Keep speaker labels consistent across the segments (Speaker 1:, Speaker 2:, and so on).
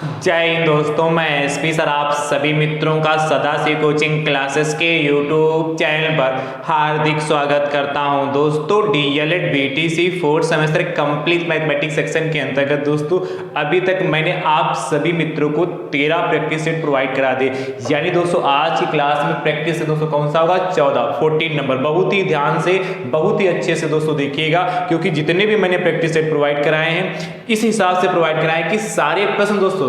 Speaker 1: जय हिंद दोस्तों, मैं एसपी सर आप सभी मित्रों का सदा से कोचिंग क्लासेस के यूट्यूब चैनल पर हार्दिक स्वागत करता हूं। दोस्तों DElEd BTC fourth semester complete mathematics section के अंतर्गत दोस्तों अभी तक मैंने आप सभी मित्रों को 13 प्रैक्टिस सेट प्रोवाइड करा दे। यानी दोस्तों आज की क्लास में प्रैक्टिस से दोस्तों कौन सा होगा 14 नंबर। बहुत ही ध्यान से बहुत ही अच्छे से दोस्तों देखिएगा, क्योंकि जितने भी मैंने प्रैक्टिस सेट प्रोवाइड कराए हैं इस हिसाब से प्रोवाइड कराए कि सारे प्रश्न दोस्तों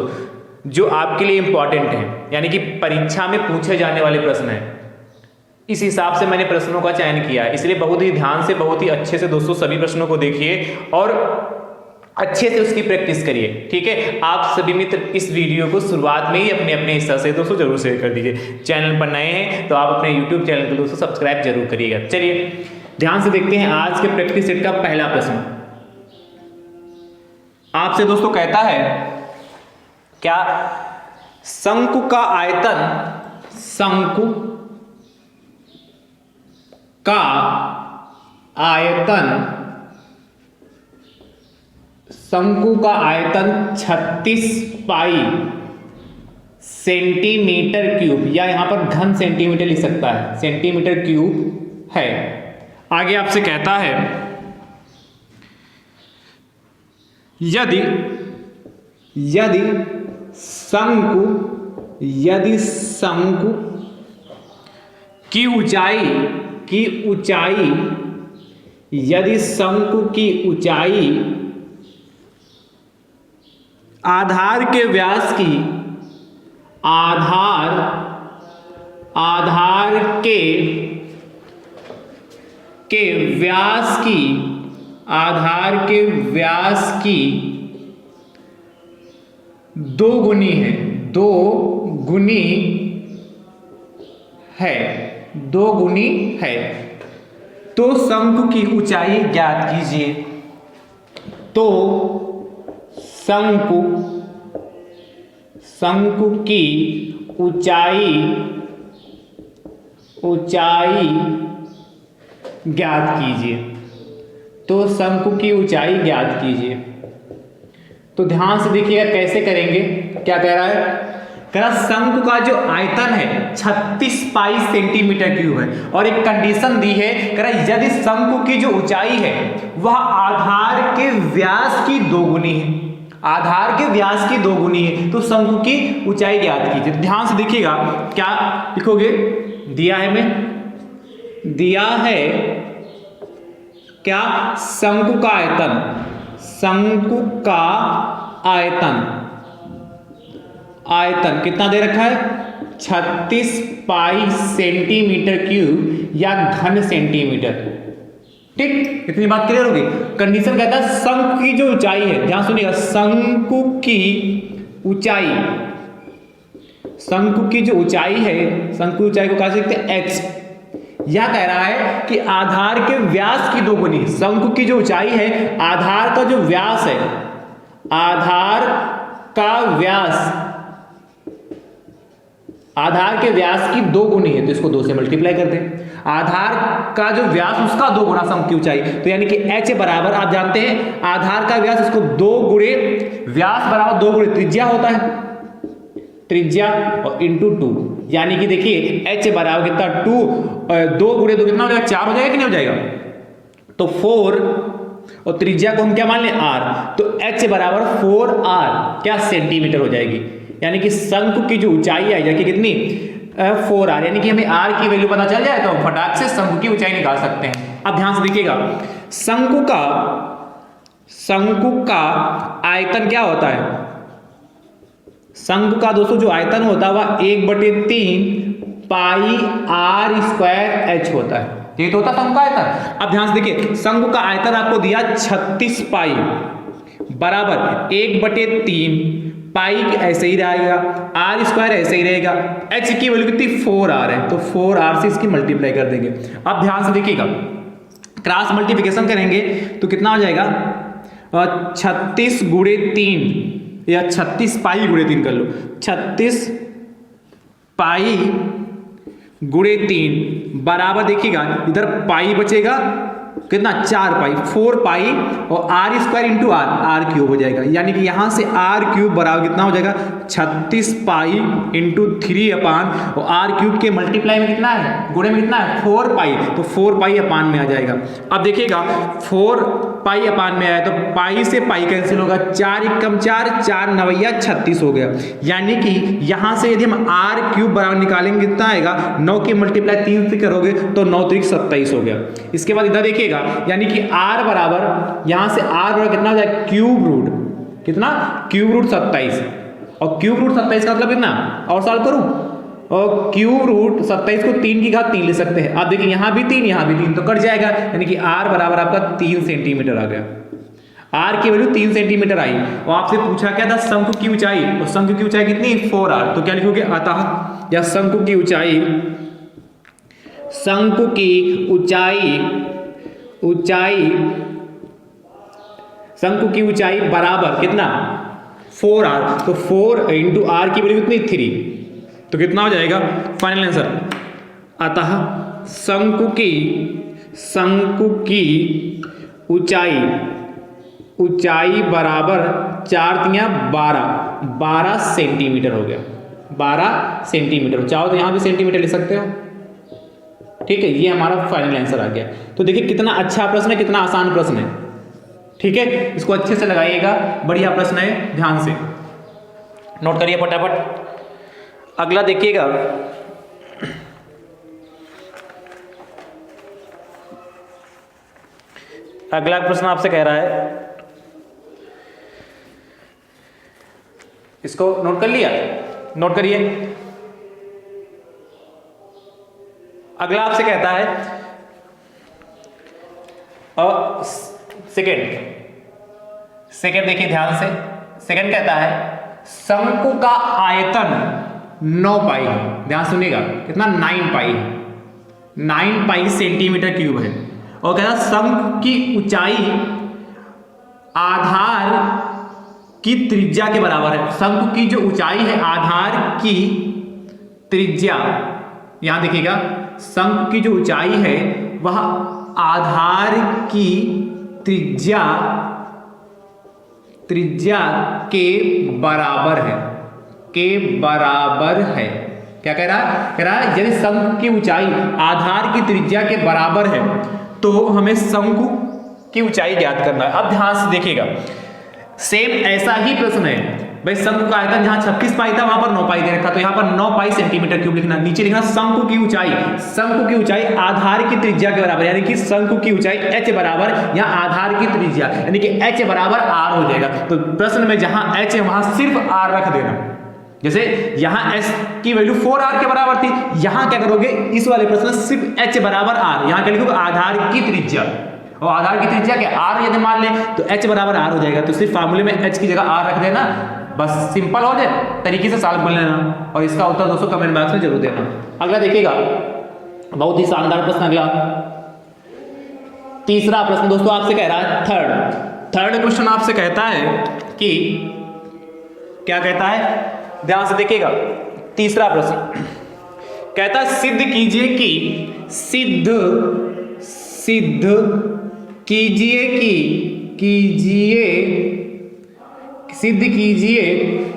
Speaker 1: जो आपके लिए इंपॉर्टेंट हैं, यानी कि परीक्षा में पूछे जाने वाले प्रश्न हैं, इस हिसाब से मैंने प्रश्नों का चयन किया है। इसलिए बहुत ही ध्यान से बहुत ही अच्छे से दोस्तों सभी प्रश्नों को देखिए और अच्छे से उसकी प्रैक्टिस करिए। ठीक है, आप सभी मित्र इस वीडियो को शुरुआत में ही अपने अपने हिस्सा से दोस्तों जरूर शेयर कर दीजिए। चैनल पर नए हैं तो आप अपने यूट्यूब चैनल को दोस्तों सब्सक्राइब जरूर करिएगा। चलिए ध्यान से देखते हैं आज के प्रैक्टिस सेट का पहला प्रश्न। आपसे दोस्तों कहता है क्या शंकु का आयतन शंकु का आयतन 36 पाई सेंटीमीटर क्यूब, या यहां पर घन सेंटीमीटर लिख सकता है, सेंटीमीटर क्यूब है। आगे आपसे कहता है यदि शंकु की ऊंचाई यदि शंकु की ऊंचाई आधार के व्यास की आधार के व्यास की दो गुनी है तो शंकु की ऊंचाई ज्ञात कीजिए। तो शंकु की ऊंचाई ज्ञात कीजिए। तो शंकु की ऊंचाई ज्ञात कीजिए। तो ध्यान से देखिएगा कैसे करेंगे। क्या कह रहा है? कह रहा शंकु का जो आयतन है 36 पाई सेंटीमीटर क्यूब है और एक कंडीशन दी है, कह रहा यदि शंकु की जो ऊंचाई है वह आधार के व्यास की दोगुनी है, आधार के व्यास की दोगुनी है, तो शंकु की ऊंचाई ज्ञात कीजिए। ध्यान से देखिएगा क्या लिखोगे। दिया है क्या शंकु का आयतन कितना दे रखा है 36 पाई सेंटीमीटर क्यूब या घन सेंटीमीटर। ठीक, इतनी बात क्लियर होगी। कंडीशन कहता है शंकु की जो ऊंचाई है, ध्यान सुनिएगा, शंकु की जो ऊंचाई है, शंकु ऊंचाई को कह सकते हैं h। यह कह रहा है कि आधार के व्यास की दोगुनी। शंकु की जो ऊंचाई है, आधार का जो व्यास है, आधार के व्यास की दोगुनी है, तो इसको 2 से मल्टीप्लाई कर दें। आधार का जो व्यास उसका 2 गुना शंकु की ऊंचाई, तो यानी कि h बराबर आप जानते हैं आधार का व्यास, इसको 2 गुणे व्यास बराबर 2 गुणे त्रिज्या होता है, त्रिज्या और इंटू 2, यानी कि देखिए h बराबर कितना 2 गुणे 2 कितना हो जाएगा 4 हो जाएगा कि नहीं हो जाएगा। तो 4 और त्रिज्या को हम क्या मान लें r, तो h बराबर 4r क्या सेंटीमीटर हो जाएगी। यानी कि शंकु की जो ऊंचाई आई जाएगी कितनी 4r, यानी कि हमें r की वैल्यू पता चल जाए तो हम फटाक से शंकु की ऊंचाई निकाल सकते हैं। अब ध्यान से देखिएगा शंकु का आयतन क्या होता है। शंकु का दोस्तों जो आयतन होता है वह 1/3 पाई r स्क्वायर h होता है। ये तो होता शंकु का आयतन। अब ध्यान से देखिए शंकु का आयतन आपको दिया 36 पाई बराबर 1/3 पाई ऐसे ही रहेगा, r स्क्वायर ऐसे ही रहेगा, h की वैल्यू कितनी 4r है, तो 4r से इसकी मल्टीप्लाई कर देंगे। अब ध्यान से देखिएगा क्रॉस मल्टीप्लिकेशन करेंगे तो कितना हो जाएगा 36 गुणे 3 या 36 पाई गुणे 3 कर लो, 36 पाई गुणे 3 बराबर देखिएगा इधर पाई बचेगा
Speaker 2: कितना 4 पाई, 4 पाई और R square into R cube हो जाएगा। यानी कि यहाँ से आर क्यूब बराबर कितना हो जाएगा 36 पाई इंटू 3 अपान और आर क्यूब के मल्टीप्लाई में कितना है, गुणे में कितना है 4 पाई, तो 4 पाई अपान में आ जाएगा। अब देखिएगा 4 पाई अपान में आया तो पाई से पाई कैंसिल होगा, 4 एकम 4, 4 नवैया 36 हो गया। यानी कि यहाँ से यदि हम आर क्यूब बराबर निकालेंगे कितना आएगा, 9 की मल्टीप्लाई 3 से करोगे तो 9 3 27 हो गया। इसके बाद इधर देखिएगा यानी कि r बराबर यहाँ से r बराबर कितना हो जाएगा क्यूब रूट, कितना क्यूब रूट 27 और क्यूब रूट 27 का मतलब कितना, और सॉल्व करूं और क्यूब रूट 27 को 3 की घात 3 ले सकते हैं। अब देखिए यहाँ भी 3 यहाँ भी 3 तो कट जाएगा, यानी कि r बराबर आपका 3 सेंटीमीटर आ गया। r की वैल्यू 3 सेंटीमीटर आई और आपसे पूछा क्या था शंकु की ऊंचाई, और शंकु की ऊंचाई कितनी 4r, तो क्या लिखोगे अतः या शंकु की ऊंचाई, शंकु की शंकु की ऊंचाई बराबर कितना 4r, तो 4 इंटू आर की वैल्यू कितनी 3, तो कितना हो जाएगा फाइनल आंसर। अतः शंकु की ऊंचाई बराबर 4 तिया 12 सेंटीमीटर हो गया, 12 सेंटीमीटर। चाहो तो यहाँ भी सेंटीमीटर लिख सकते हो, ठीक है। ये हमारा फाइनल आंसर आ गया। तो देखिए कितना अच्छा प्रश्न है, कितना आसान प्रश्न है, ठीक है। इसको अच्छे से लगाइएगा, बढ़िया प्रश्न है, ध्यान से नोट करिए फटाफट। अगला देखिएगा, अगला प्रश्न आपसे कह रहा है, इसको नोट कर लिया, नोट करिए। अगला आपसे कहता है सेकेंड देखिए ध्यान से। सेकेंड कहता है शंकु का आयतन 9 पाई, ध्यान सुनिएगा कितना 9 पाई, 9 पाई सेंटीमीटर क्यूब है। और कहता है शंकु की ऊंचाई आधार की त्रिज्या के बराबर है। शंकु की जो ऊंचाई है आधार की त्रिज्या, यहां देखिएगा शंकु की जो ऊंचाई है वह आधार की त्रिज्या के बराबर है, क्या कह रहा है, कह रहा है यदि शंकु की ऊंचाई आधार की त्रिज्या के बराबर है तो हमें शंकु की ऊंचाई ज्ञात करना है। अब ध्यान से देखिएगा, सेम ऐसा ही प्रश्न है भाई। शंकु का आयतन जहां 36 पाई था वहां पर 9 पाई दे रखा, तो यहां पर 9 पाई सेंटीमीटर क्यूब लिखना, नीचे लिखना शंकु की ऊंचाई आधार की त्रिज्या के बराबर, यानी कि शंकु की ऊंचाई h बराबर यहां आधार की त्रिज्या यानी कि h बराबर r हो जाएगा। तो प्रश्न में जहां h है वहां सिर्फ r रख देना। जैसे यहां s की वैल्यू 4r के बराबर थी, यहां क्या करोगे इस वाले प्रश्न में सिर्फ h बराबर r, यहां क्या लिखोगे आधार की त्रिज्या, और आधार की त्रिज्या क्या r यदि मान ले तो h बराबर r हो जाएगा। तो सिर्फ फार्मूले में h की जगह r रख देना, बस सिंपल हो जाए, तरीके से सॉल्व कर लेना। और इसका उत्तर दोस्तों कमेंट बॉक्स में जरूर देना। अगला देखिएगा, बहुत ही शानदार प्रश्न। अगला तीसरा प्रश्न दोस्तों आपसे कह रहा है थर्ड क्वेश्चन आपसे कहता है कि क्या कहता है, ध्यान से देखिएगा। तीसरा प्रश्न कहता है सिद्ध कीजिए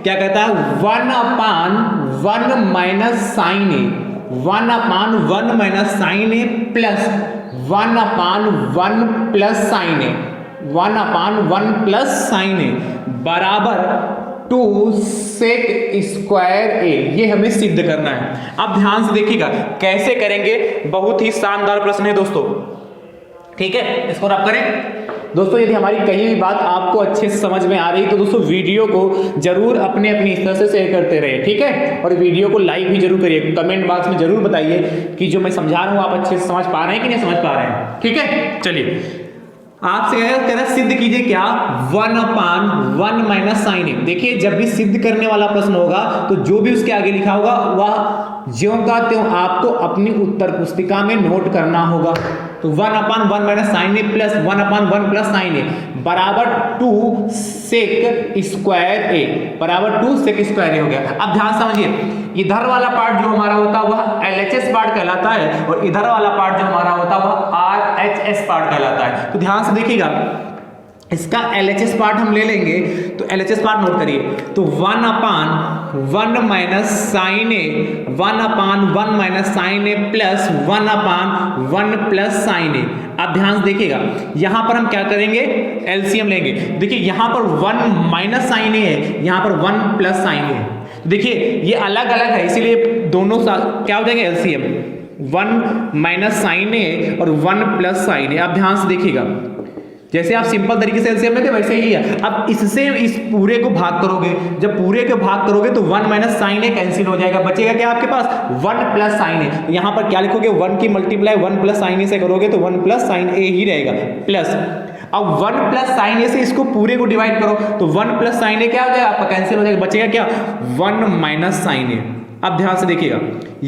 Speaker 2: क्या कहता है 1/1 माइनस साइन ए, 1/1 माइनस साइन ए प्लस 1/1 प्लस साइन ए, 1/1 प्लस साइन ए बराबर 2 सेक स्क्वायर ए। ये हमें सिद्ध करना है। अब ध्यान से देखिएगा कैसे करेंगे, बहुत ही शानदार प्रश्न है दोस्तों, ठीक है। इसको आप करें दोस्तों। यदि हमारी कही हुई बात आपको अच्छे से समझ में आ रही तो दोस्तों वीडियो को जरूर अपने स्तर से शेयर करते रहे, ठीक है। और वीडियो को लाइक भी जरूर करिए, कमेंट बॉक्स में जरूर बताइए कि जो मैं समझा रहा हूँ आप अच्छे से समझ पा रहे हैं कि नहीं समझ पा रहे हैं, ठीक है। चलिए आपसे कह रहा है सिद्ध कीजिए क्या 1/1 माइनस साइन ए। देखिए जब भी सिद्ध करने वाला प्रश्न होगा तो जो भी उसके आगे लिखा होगा वह ज्यों का त्यों आपको अपनी उत्तर पुस्तिका में नोट करना होगा। तो 1/1 माइनस साइन ए प्लस 1/1 प्लस साइन ए बराबर 2 सेक स्क्वायर ए, बराबर 2 सेक स्क्वायर ए हो गया। अब ध्यान समझिए इधर वाला पार्ट जो हमारा होता है वह LHS पार्ट कहलाता है और इधर वाला पार्ट जो हमारा होता है वह RHS पार्ट कहलाता है। तो ध्यान से देखिएगा, इसका LHS पार्ट हम ले लेंगे, तो LHS पार्ट नोट करिए, तो 1/1 माइनस साइन ए, 1/1 माइनस साइन ए प्लस 1/1 प्लस साइन ए। अब ध्यान से देखिएगा, यहां पर हम क्या करेंगे, एलसीएम लेंगे। देखिए यहां पर 1 माइनस साइन ए है, यहां पर 1 प्लस साइन ए है। देखिए ये अलग अलग है, इसीलिए दोनों क्या हो जाएंगे, एलसीएम 1 माइनस साइन ए और 1 प्लस साइन ए। अब ध्यान से देखिएगा, जैसे आप सिंपल तरीके से एलसीएम लेते वैसे ही है। अब इससे इस पूरे को भाग करोगे, जब पूरे को भाग करोगे तो 1 माइनस साइन ए कैंसिल हो जाएगा, बचेगा क्या आपके पास, 1 प्लस साइन ए। तो यहां पर क्या लिखोगे, 1 की मल्टीप्लाई 1 प्लस साइन ए से करोगे तो 1 प्लस साइन ए ही रहेगा, प्लस अब 1 प्लस साइन ए से इसको पूरे को डिवाइड करो तो 1 प्लस साइन ए क्या हो जाएगा आपका, कैंसिल हो जाएगा, बचेगा क्या, 1 माइनस साइन ए। अब ध्यान से देखिएगा,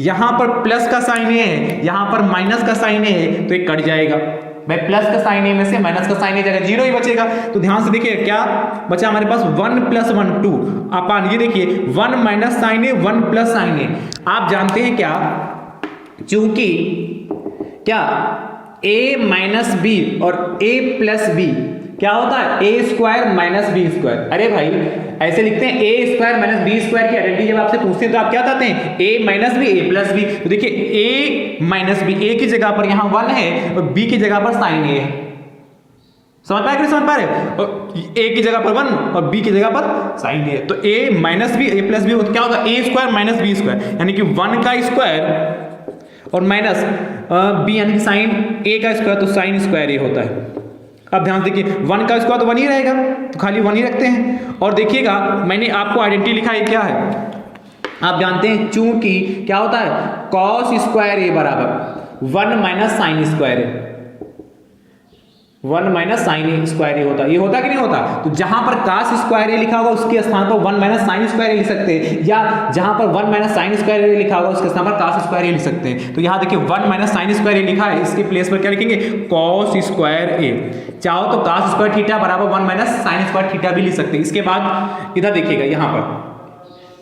Speaker 2: यहां पर प्लस का साइन ए है, यहां पर माइनस का साइन ए है, तो ये कट जाएगा भाई, प्लस का साइन ए में से माइनस का साइन ए जाएगा, जीरो ही बचेगा। तो ध्यान से देखिए क्या बचा हमारे पास, 1 प्लस 1 2 अपान, ये देखिए 1 माइनस साइन ए 1 प्लस साइन ए। आप जानते हैं क्या, चूंकि क्या a माइनस बी और a प्लस बी क्या होता है, ए स्क्वायर माइनस बी स्क्वायर। अरे भाई ऐसे लिखते हैं, ए स्क्वायर माइनस बी स्क्वायर की आइडेंटिटी जब आपसे पूछते हैं तो आप क्या बताते हैं, ए माइनस बी ए प्लस बी। तो देखिए ए माइनस बी, ए की जगह पर यहां 1 है और बी की जगह पर साइन ए है, समझ पाए कि समझ पा रहे, ए की जगह पर 1 और बी की जगह पर साइन ए। तो ए माइनस बी ए प्लस बी क्या होगा, ए स्क्वायर माइनस बी स्क्वायर, यानी कि 1 का स्क्वायर और माइनस बी यानी कि साइन ए का स्क्वायर, तो साइन स्क्वायर ए होता है। अब ध्यान देखिए, 1 का स्क्वायर तो 1 ही रहेगा, तो खाली 1 ही रखते हैं। और देखिएगा मैंने आपको आइडेंटिटी लिखा है, क्या है आप जानते हैं, चूंकि क्या होता है, कॉस स्क्वायर ए बराबर 1 माइनस साइन स्क्वायर ए, 1 माइनस साइन स्क्वायर ए होता है, ये होता कि नहीं होता। तो जहां पर कास स्क्वायर ए लिखा होगा उसके स्थान पर 1 माइनस साइन स्क्वायर ए लिख सकते हैं, या जहां पर 1 माइनस साइन स्क्वायर ए लिखा होगा उसके स्थान पर कास स्क्वायर ए लिख सकते हैं। तो यहां देखिए 1 माइनस साइन स्क्वायर ए लिखा है, इसके प्लेस पर क्या लिखेंगे, कॉस स्क्वायर ए। चाहो तो कास स्क्वायर थीटा बराबर 1 माइनस साइन स्क्वायर थीटा भी लिख सकते हैं। इसके बाद इधर देखिएगा, यहां पर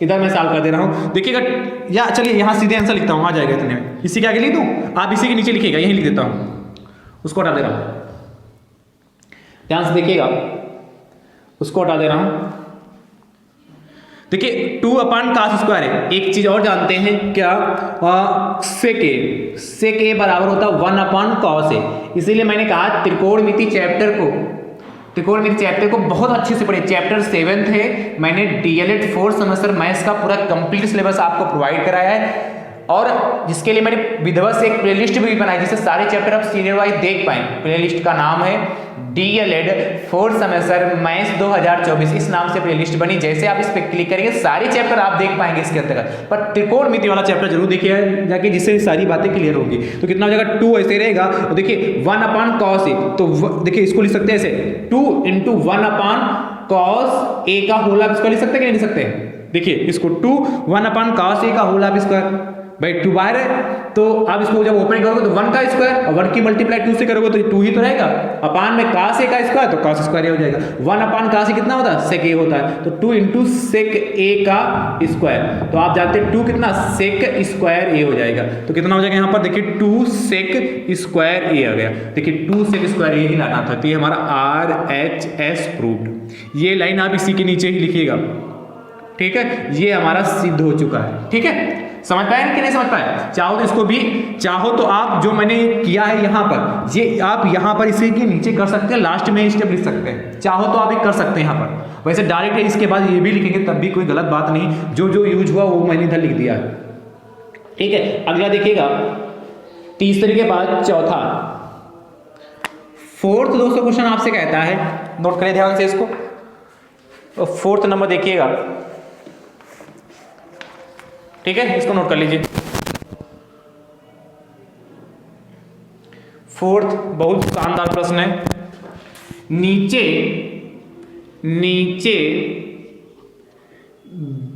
Speaker 2: इधर मैं सॉल्व कर दे रहा हूं, देखिएगा, या चलिए यहां सीधे आंसर लिखता हूं, आ जाएगा इतने में। इसी के आगे लिख दूं, आप इसी के नीचे लिखिएगा, यही लिख देता हूं, उसको हटा दे रहा हूं, ध्यान से देखिएगा, उसको हटा दे रहा हूं। देखिए 2 अपान कास स्क्वायर है। एक चीज और जानते हैं क्या, सेक ए बराबर होता है 1 अपान कॉस ए। इसीलिए मैंने कहा त्रिकोणमिति चैप्टर को बहुत अच्छे से पढ़े। चैप्टर 7 है, मैंने डीएलएड 4 सेमेस्टर मैथ्स का पूरा कंप्लीट सिलेबस आपको प्रोवाइड कराया है, और जिसके लिए मैंने विधिवत से एक प्लेलिस्ट भी बनाई जिससे सारे चैप्टर आप सीनियर वाइज देख पाए। प्लेलिस्ट का नाम है डीएलएड 4 सेमेस्टर मैथ्स 2024, इस नाम से प्लेलिस्ट बनी। जैसे आप इस पे क्लिक करेंगे सारे चैप्टर आप देख पाएंगे इसके अंतर्गत, पर त्रिकोणमिति वाला चैप्टर जरूर देखिए जाके, जिससे सारी बातें क्लियर होगी। तो कितना हो जाएगा, 2 ऐसे रहेगा, और देखिए 1 अपान कॉस ए, तो देखिए इसको लिख सकते हैं ऐसे 2 × 1 अपान कॉस ए का होल आप इसको लिख सकते हैं कि नहीं लिख सकते, देखिए इसको 2 1 अपान कॉस ए का होल आप स्क्वायर भाई 2 बाहर है, तो आप इसको जब ओपन करोगे तो 1 का स्क्वायर और 1 की मल्टीप्लाई 2 से करोगे तो 2 ही तो रहेगा, अपान में कास ए का स्क्वायर तो कास स्क्वायर ए हो जाएगा। 1 अपान कास ए कितना होता है, सेक ए होता है, तो 2 × सेक ए का स्क्वायर, तो आप जानते हैं 2 कितना, सेक स्क्वायर ए हो जाएगा। तो कितना हो जाएगा यहाँ पर, देखिए 2 सेक स्क्वायर ए आ गया, देखिए 2 सेक स्क्वायर ए ही लाना था, तो ये हमारा RHS प्रूव्ड। ये लाइन आप इसी के नीचे ही लिखिएगा, ठीक है, ये हमारा सिद्ध हो चुका है। ठीक है, समझ पाए कि नहीं समझ पाए। चाहो तो इसको भी, चाहो तो आप जो मैंने किया है यहाँ पर, ये आप यहाँ पर इसे के नीचे कर सकते हैं, लास्ट में स्टेप लिख सकते हैं, चाहो तो आप ये कर सकते हैं यहाँ पर। वैसे डायरेक्ट इसके बाद ये भी लिखेंगे तब भी कोई गलत बात नहीं, जो जो यूज हुआ वो मैंने इधर लिख दिया है। ठीक है, अगला देखिएगा, तीसरे के बाद चौथा, फोर्थ दोस्तों क्वेश्चन आपसे कहता है, नोट करें ध्यान से इसको, 4th नंबर देखिएगा, ठीक है, इसको नोट कर लीजिए। 4th बहुत शानदार प्रश्न है। नीचे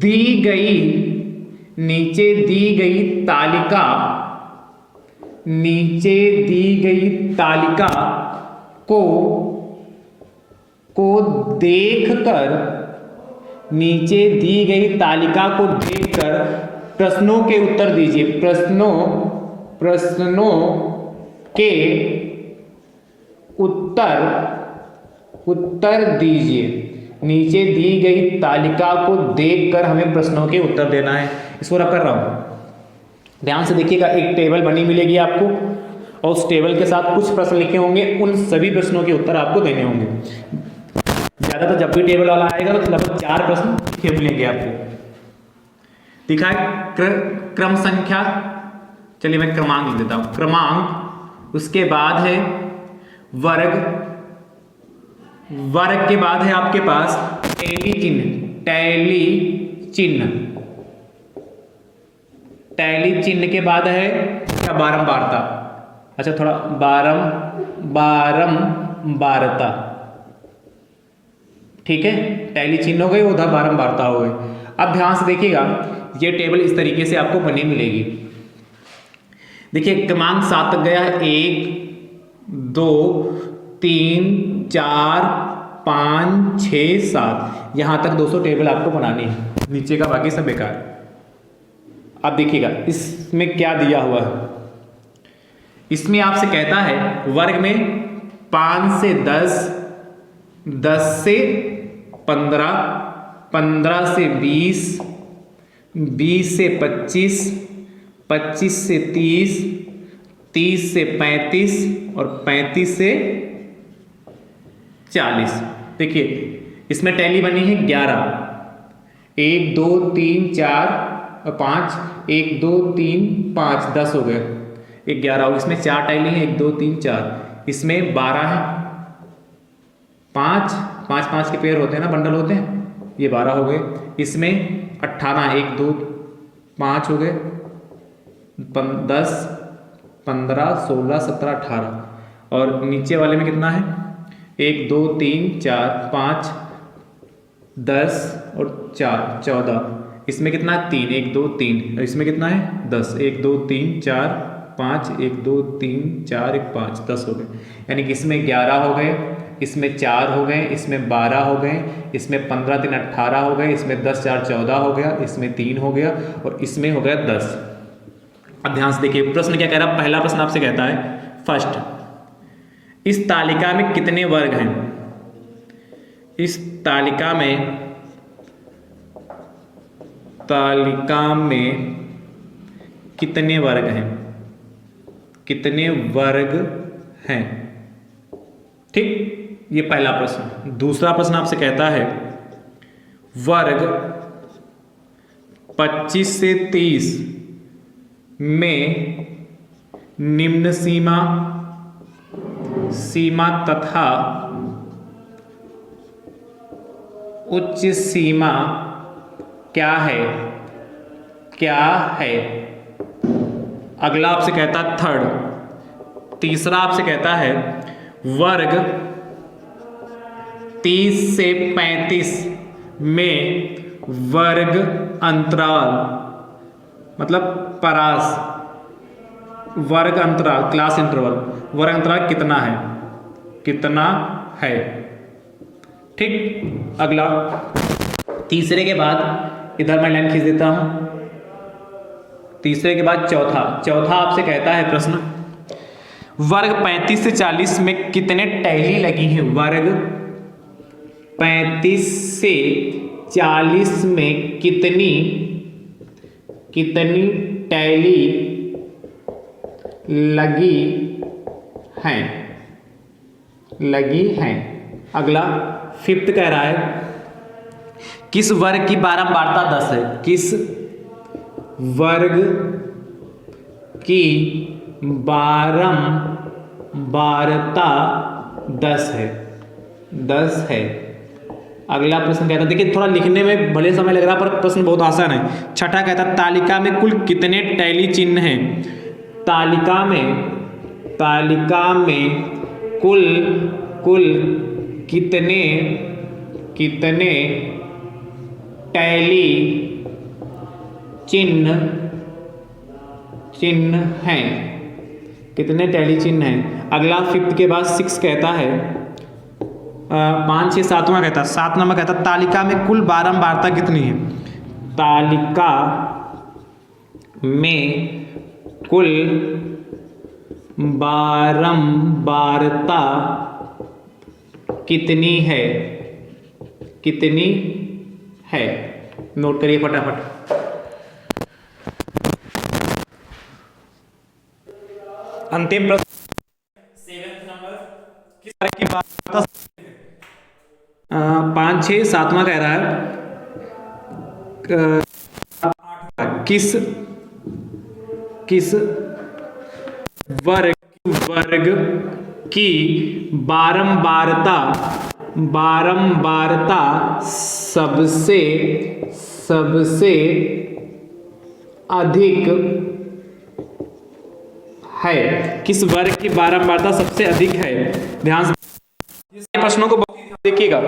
Speaker 2: दी गई तालिका को देखकर प्रश्नों के उत्तर दीजिए, प्रश्नों के उत्तर दीजिए। नीचे दी गई तालिका को देखकर हमें प्रश्नों के उत्तर देना है। इसको रब कर रहा हूं, ध्यान से देखिएगा। एक टेबल बनी मिलेगी आपको और उस टेबल के साथ कुछ प्रश्न लिखे होंगे, उन सभी प्रश्नों के उत्तर आपको देने होंगे। ज्यादातर जब भी टेबल वाला आएगा तो लगभग 4 प्रश्न लिखे मिलेंगे आपको। दिखा है क्रम संख्या, चलिए मैं क्रमांक लिख देता हूं। क्रमांक, उसके बाद है वर्ग, वर्ग के बाद है आपके पास टैली चिन्ह, टैली चिन्ह, टैली चिन्ह के बाद है क्या, बारंबारता। अच्छा थोड़ा बारंबारता, ठीक है, टैली चिन्ह हो गई, उधर बारंबारता हो गई। अब ध्यान से देखिएगा, ये टेबल इस तरीके से आपको बनी मिलेगी। देखिए क्रमांक 7 तक गया है, 1 2 3 4 5 6 7, यहां तक 200 टेबल आपको बनानी है, नीचे का बाकी सब बेकार। अब देखिएगा इसमें क्या दिया हुआ है। इसमें आपसे कहता है वर्ग में 5 से 10, 10 से 15, 15 से 20, 20 से 25, 25 से 30, 30 से 35 और 35 से 40। देखिए इसमें टैली बनी है 11, 1 2 3 4 और 5, 1 2 3 5 10 हो गए, 11 हो। इसमें 4 टैली है, 1 2 3 4, इसमें 12 है, 5 5 5 के पेयर होते हैं ना, बंडल होते हैं, ये 12 हो गए। इसमें 18, 1 2 5 हो गए, 10 15 16 17 18, और नीचे वाले में कितना है, 1 2 3 4 5 10 और 4 14, इसमें कितना है 3, 1 2 3, और इसमें कितना है 10, 1 2 3 4 5, 1 2 3 4 1 5 10 हो गए। यानी कि इसमें 11 हो गए, इसमें 4 हो गए, इसमें 12 हो गए, इसमें 15 3 18 हो गए, इसमें 10 4 14 हो गया, इसमें 3 हो गया और इसमें हो गया 10। अब ध्यान से देखिए प्रश्न क्या कह रहा है। पहला प्रश्न आपसे कहता है फर्स्ट, इस तालिका में कितने वर्ग हैं। इस तालिका में कितने वर्ग हैं, कितने वर्ग हैं, ठीक, ये पहला प्रश्न। दूसरा प्रश्न आपसे कहता है वर्ग 25 से 30 में निम्न सीमा तथा उच्च सीमा क्या है, क्या है। अगला आपसे कहता है थर्ड। तीसरा आपसे कहता है वर्ग 30 से 35 में वर्ग अंतराल, मतलब परास, वर्ग अंतराल, क्लास इंटरवल, वर्ग अंतराल कितना है, कितना है, ठीक। अगला तीसरे के बाद इधर मैं लाइन खींच देता हूं। तीसरे के बाद चौथा आपसे कहता है प्रश्न वर्ग 35 से 40 में कितने टैली लगी हैं। वर्ग 35 से 40 में कितनी टैली लगी हैं। अगला फिफ्थ कह रहा है किस वर्ग की बारंबारता 10 है, किस वर्ग की बारंबारता 10 है। अगला प्रश्न कहता है, देखिए थोड़ा लिखने में भले समय लग रहा है पर प्रश्न बहुत आसान है। छठा कहता है तालिका में कुल कितने टैली चिन्ह हैं। तालिका में कुल कितने टैली चिन्ह हैं, कितने टैली चिन्ह हैं। अगला फिफ्थ के बाद 6 कहता है 5 6 7वां कहता है 7 नंबर कहता है तालिका में कुल बारंबारता कितनी है। तालिका में कुल बारंबारता कितनी है, कितनी है? नोट करिए फटाफट। अंतिम प्रश्न 7th नंबर, किस वर्ग की बारंबारता 5, 6, 7वां कह रहा है किस वर्ग की बारंबारता सबसे अधिक है? किस वर्ग की बारंबारता सबसे अधिक है? ध्यान से प्रश्नों को देखिएगा,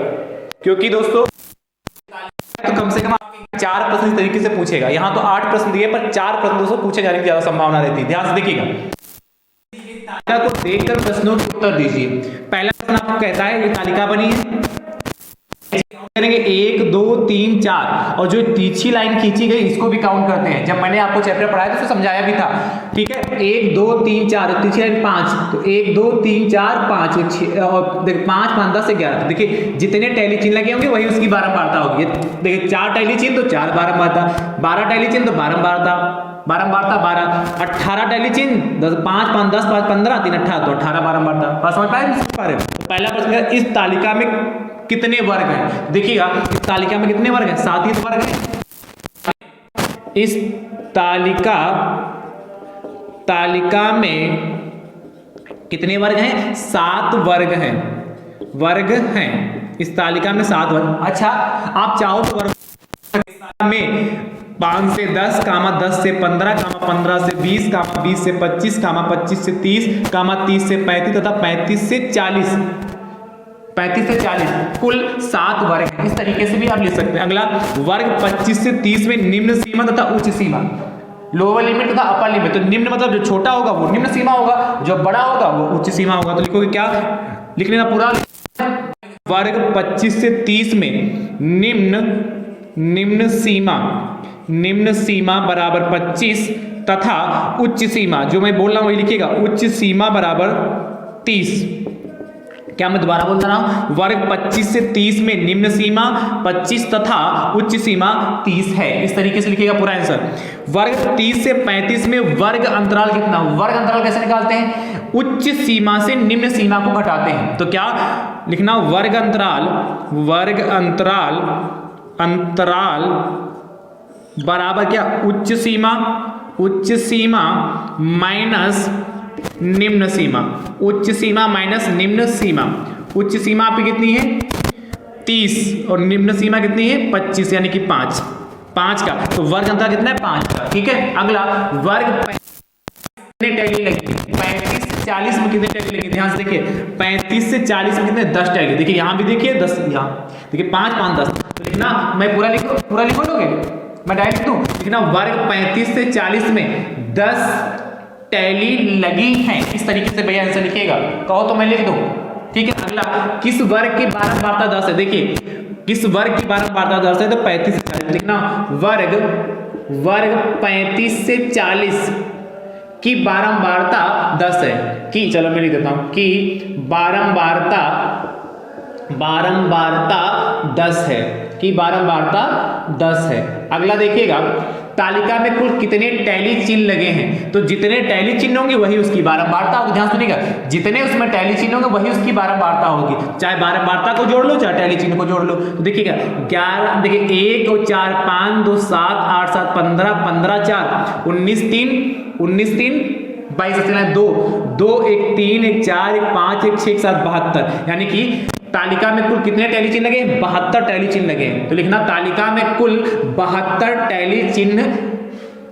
Speaker 2: क्योंकि दोस्तों तो कम से कम 4 प्रश्न इस तरीके से पूछेगा। यहां तो 8 प्रश्न दिए, पर 4 प्रश्न दोस्तों पूछे जाने की ज्यादा संभावना रहती है। ध्यान से देखिएगा, तालिका को देखकर प्रश्नों के उत्तर दीजिए। पहला प्रश्न आपको कहता है ये तालिका बनी है, करेंगे 1 2 3 4, और जो तीसरी लाइन खींची गई इसको भी काउंट करते हैं। जब मैंने आपको चैप्टर पढ़ाया तो समझाया भी था, ठीक है। 1 2 3 4, तीसरी लाइन 5, तो 1 2 3 4 5, और देखिए 5 5 10 11, देखिए जितने टैली चिन्ह लगे होंगे वही उसकी बारंबारता होगी। देखिए 4 टैली चिन्ह तो 4 बारंबारता, 12 टैली चिन्ह तो बारंबारता 12, 18 टैली चिन्ह 5 5 10 5 15 3 18, तो 18 बारंबारता। बात समझ पाए? तो पहला प्रश्न है इस तालिका में कितने वर्ग हैं? देखिएगा इस तालिका में कितने वर्ग हैं? 7 ही वर्ग हैं। इस तालिका में कितने वर्ग हैं? 7 वर्ग हैं। इस तालिका में 7 वर्ग। अच्छा, आप चाहो तो वर्ग में 5 से 10, 10 से 15, 15 से 20, 20 से 25, 25 से 30, 30 से 35 तथा 35 से 40, 35 से 40 कुल 7 वर्ग हैं। इस तरीके से भी आप लिख सकते हैं। अगला वर्ग 25 से 30 में निम्न सीमा तथा उच्च सीमा, लोअर लिमिट तथा अपर लिमिट। तो निम्न मतलब जो छोटा होगा वो निम्न सीमा होगा, जो बड़ा होगा वो उच्च सीमा होगा। तो लिखोगे क्या? लिख लेना पूरा। वर्ग 25 से 30 में निम्न सीमा बराबर 25 तथा उच्च सीमा, जो मैं बोल रहा हूं वही लिखिएगा, उच्च सीमा बराबर 30। क्या मैं दोबारा बोल रहा हूं? वर्ग 25 से 30 में निम्न सीमा 25 तथा उच्च सीमा 30 है। इस तरीके से लिखिएगा पूरा आंसर। वर्ग 30 से 35 में वर्ग अंतराल कितना? वर्ग अंतराल कैसे निकालते हैं? उच्च सीमा से निम्न सीमा को घटाते हैं। तो क्या लिखना? वर्ग अंतराल बराबर क्या? उच्च सीमा माइनस निम्न सीमा, उच्च सीमा माइनस निम्न सीमा। उच्च सीमा आपकी कितनी है? 30, और निम्न सीमा कितनी है? 25, यानी कि 5 का। तो वर्ग अंतराल कितना है? 5 का। ठीक है। अगला वर्ग कितने टैली लगी? 35 से 40 में कितने टैली लगी? ध्यान से देखिए, 35 से 40 में कितने? 10 टैली। देखिए यहां भी देखिए 10, यहाँ देखिए 5 5 10। तो लिखना, मैं पूरा लिखो लोगे, मैं डायरेक्ट लिख दूं? लिखना वर्ग 35 से 40 में 10 टैली लगी हैं। इस तरीके से भैया आंसर लिखिएगा। कहो तो मैं लिख दूं, ठीक है। अगला किस वर्ग की बारंबारता 10 है? देखिए किस वर्ग की बारंबारता 10 है? तो 35 से 40 लिखना। वर्ग 35 से 40 की बारंबारता 10 है। कि चलो मैं लिख देता हूं कि बारंबारता 10 है, कि बारंबारता 10 है। अगला देखिएगा, तालिका में कुल कितने टैली चिन्ह लगे हैं? तो जितने टैली चिन्ह होंगे वही उसकी बारंबारता होगी। ध्यान सुनिएगा, जितने उसमें टैली चिन्ह होंगे वही उसकी बारंबारता होगी। चाहे बारंबारता को जोड़ लो, चाहे टैली चिन्ह को जोड़ लो। तो देखिएगा 11, देखिए 1 और 4 5 2 7 8 7 15 15 4 19 3 22 2 1 3 1 4 1 5 1 6 7 72, यानी कि तालिका में कुल कितने टैली चिन्ह लगे? 72 टैली चिन्ह लगे हैं। तो लिखना तालिका में कुल 72 टैली चिन्ह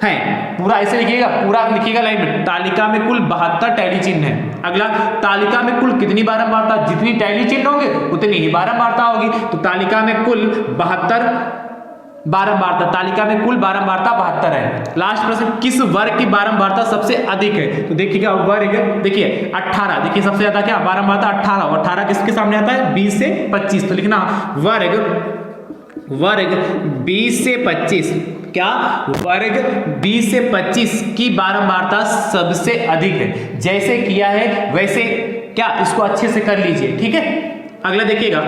Speaker 2: हैं। पूरा ऐसे लिखिएगा, पूरा लिखिएगा लाइन में, तालिका में कुल 72 टैली चिन्ह हैं। अगला, तालिका में कुल कितनी बारंबारता? जितनी टैली चिन्ह होंगे उतनी ही बारंबारता होगी। तो तालिका में कुल 72 बारंबारता, तालिका में कुल बारंबारता 72 है। लास्ट प्रश्न, किस वर्ग की बारंबारता सबसे अधिक है? तो देखिएगा वर्ग, देखिए 18, देखिए सबसे ज्यादा क्या बारंबारता 18, और 18 किसके सामने आता है? 20 से 25। तो लिखना वर्ग 20 से 25 क्या वर्ग 20 से 25 की बारंबारता सबसे अधिक है। जैसे किया है वैसे क्या इसको अच्छे से कर लीजिए, ठीक है। अगला देखिएगा,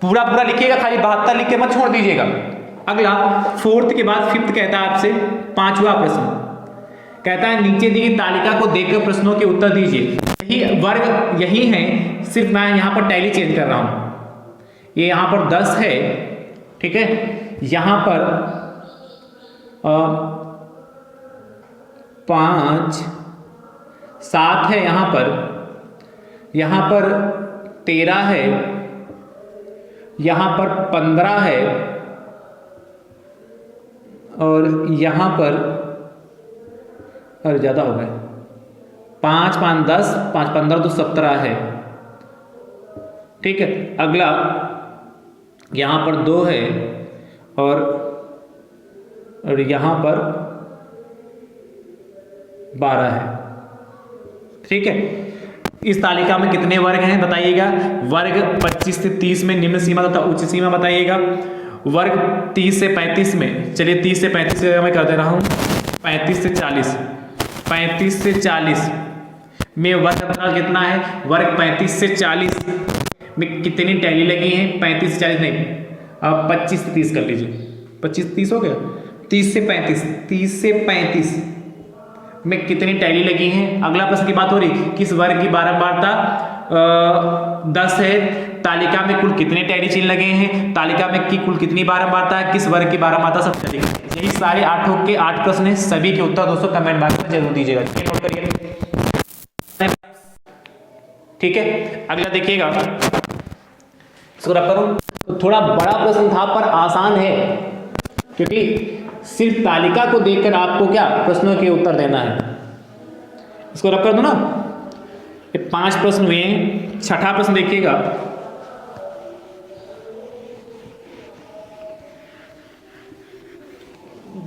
Speaker 2: पूरा पूरा लिखिएगा, खाली 72 लिख के मत छोड़ दीजिएगा। अगला फोर्थ के बाद फिफ्थ कहता है आपसे, पांचवा प्रश्न कहता है नीचे दी गई तालिका को देखकर प्रश्नों के उत्तर दीजिए। यही वर्ग यही है, सिर्फ मैं यहां पर टैली चेंज कर रहा हूं। ये यहां पर 10 है, ठीक है, यहां पर 5 7 है, यहां पर 13 है, यहां पर 15 है, और यहां पर अरे ज्यादा हो गए, 5 5 10, 5 15 तो 17 है, ठीक है। अगला यहां पर 2 है और यहां पर 12 है, ठीक है। इस तालिका में कितने वर्ग हैं बताइएगा। वर्ग 25 से 30 में निम्न सीमा तथा उच्च सीमा बताइएगा। वर्ग 30 से 35 में, चलिए 30 से 35 मैं कर दे रहा हूं, 35 से 40, 35 से 40 में वर्ग अंतराल कितना है। वर्ग 35 से 40 में कितनी टैली लगी है। 35 से 40 नहीं, अब 25 से 30 कर लीजिए। 25 30 हो गया, 30 से 35, 30 से 35 में कितनी टैली लगी हैं। अगला प्रश्न की बात हो रही, किस वर्ग की बारंबारता 10 है। तालिका में कुल कितने टैली चिन्ह लगे हैं। तालिका में की कुल कितनी बारंबारता है। किस वर्ग की बारंबारता सबसे अधिक है। यही सारे 8 के 8 प्रश्न हैं। सभी के उत्तर दोस्तों कमेंट बॉक्स में जरूर दीजिएगा, नोट करिए, ठीक है। अगला देखिएगा, इसको रख करूं तो थोड़ा बड़ा प्रश्न था पर आसान है, क्योंकि सिर्फ तालिका को देखकर आपको क्या प्रश्नों के उत्तर देना है। इसको रख कर दो ना, ये 5 प्रश्न हुए हैं। छठा प्रश्न देखिएगा,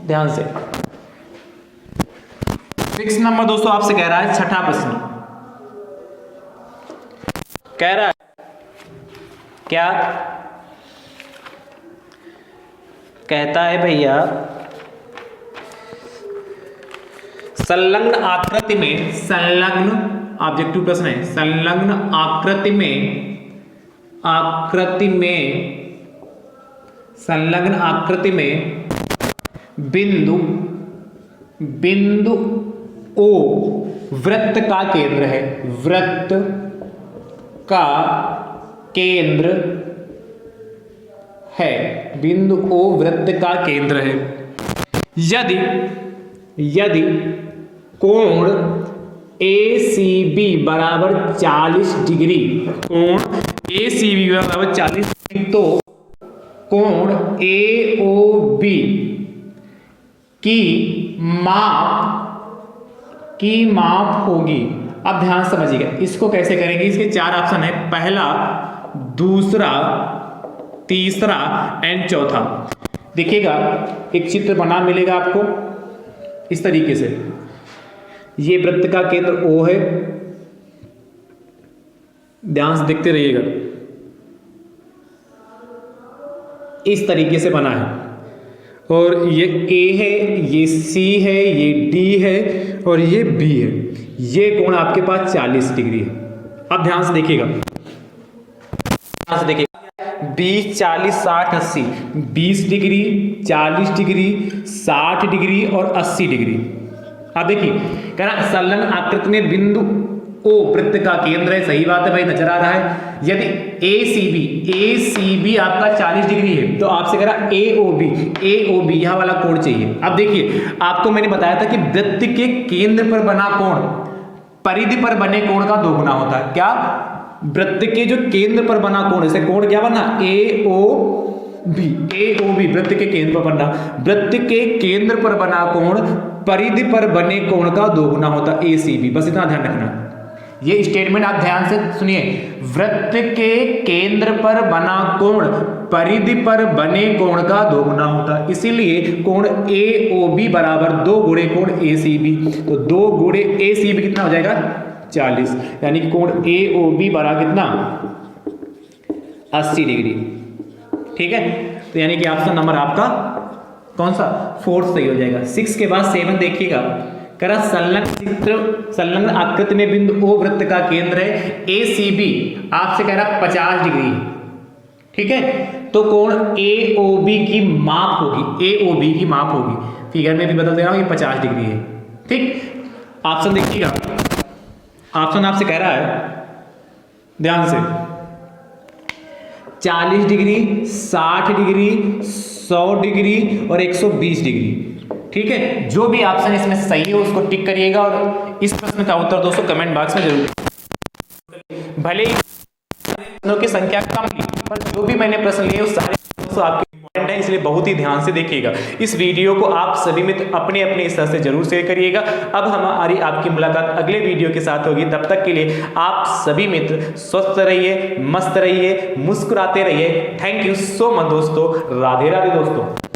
Speaker 2: ध्यान से। 6 नंबर दोस्तों आपसे कह रहा है, छठा प्रश्न कह रहा है क्या, कहता है भैया संलग्न आकृति में, संलग्न ऑब्जेक्टिव प्रश्न है, संलग्न आकृति में संलग्न आकृति में बिंदु O वृत्त का केंद्र है। वृत्त का केंद्र है, बिंदु O वृत्त का केंद्र है। यदि कोण ACB बराबर 40 डिग्री, कोण ACB बराबर 40 डिग्री, तो कोण AOB की माप होगी। अब ध्यान समझिएगा, इसको कैसे करेंगे। इसके 4 ऑप्शन है, पहला, दूसरा, तीसरा एंड चौथा। देखिएगा एक चित्र बना मिलेगा आपको इस तरीके से। ये वृत्त का केंद्र O है, ध्यान से देखते रहिएगा, इस तरीके से बना है। और ये A है, ये C है, ये D है और ये B है। ये कोण आपके पास 40 डिग्री है। अब ध्यान से देखिएगा, ध्यान से देखिएगा, 20 40 60 80, 20 डिग्री, 40 डिग्री, 60 डिग्री और 80 डिग्री। अब देखिए कह रहा संलग्न आकृति में बिंदु O वृत्त का केंद्र है। सही बात है भाई, नजर आ रहा है। यदि ACB आपका 40 डिग्री है, तो आपसे कह रहा AOB यह वाला कोण चाहिए। अब देखिए आपको मैंने बताया था कि वृत्त के केंद्र पर बना कोण परिधि पर बने कोण का दोगुना होता है। क्या, वृत्त के जो केंद्र पर बना कोण, इसे कोण क्या बना AOB वृत्त के केंद्र पर बना, वृत्त के केंद्र पर बना कोण परिधि पर बने कोण का दोगुना होता है ACB। बस इतना ध्यान रखना। ये स्टेटमेंट आप ध्यान से सुनिए, वृत्त के केंद्र पर बना कोण परिधि पर बने कोण का दोगुना होता है। इसीलिए कोण AOB बराबर 2 गुणे कोण ACB, तो 2 गुणे ACB कितना हो जाएगा 40, यानी कि कोण AOB बराबर कितना 80 डिग्री। ठीक है, तो यानी कि ऑप्शन नंबर आपका कौन सा 4 सही हो जाएगा। 6 के बाद 7 देखिएगा, कह रहा संलग्न आकृति में बिंदु O वृत्त का केंद्र है ACB, आपसे कह रहा 50 डिग्री, ठीक है। तो कोण AOB की माप होगी, AOB की माप होगी, फिगर में भी बदल दे रहा हूं, ये 50 डिग्री है, ठीक। ऑप्शन देखिएगा, ऑप्शन आपसे कह रहा है ध्यान से 40 डिग्री, 60 डिग्री, 100 डिग्री और 120 डिग्री, ठीक है। जो भी ऑप्शन इसमें सही है उसको टिक करिएगा और इस प्रश्न का उत्तर दोस्तों कमेंट बॉक्स में जरूर। भले ही प्रश्नों की संख्या कम थी पर जो भी मैंने प्रश्न लिए उस सारे दोस्तों आपके इंपॉर्टेंट है, इसलिए बहुत ही ध्यान से देखिएगा। इस वीडियो को आप सभी मित्र अपने अपने स्तर से जरूर शेयर करिएगा। अब हमारी आपकी मुलाकात अगले वीडियो के साथ होगी, तब तक के लिए आप सभी मित्र स्वस्थ रहिए, मस्त रहिए, मुस्कुराते रहिए। थैंक यू सो मच दोस्तों, राधे राधे दोस्तों।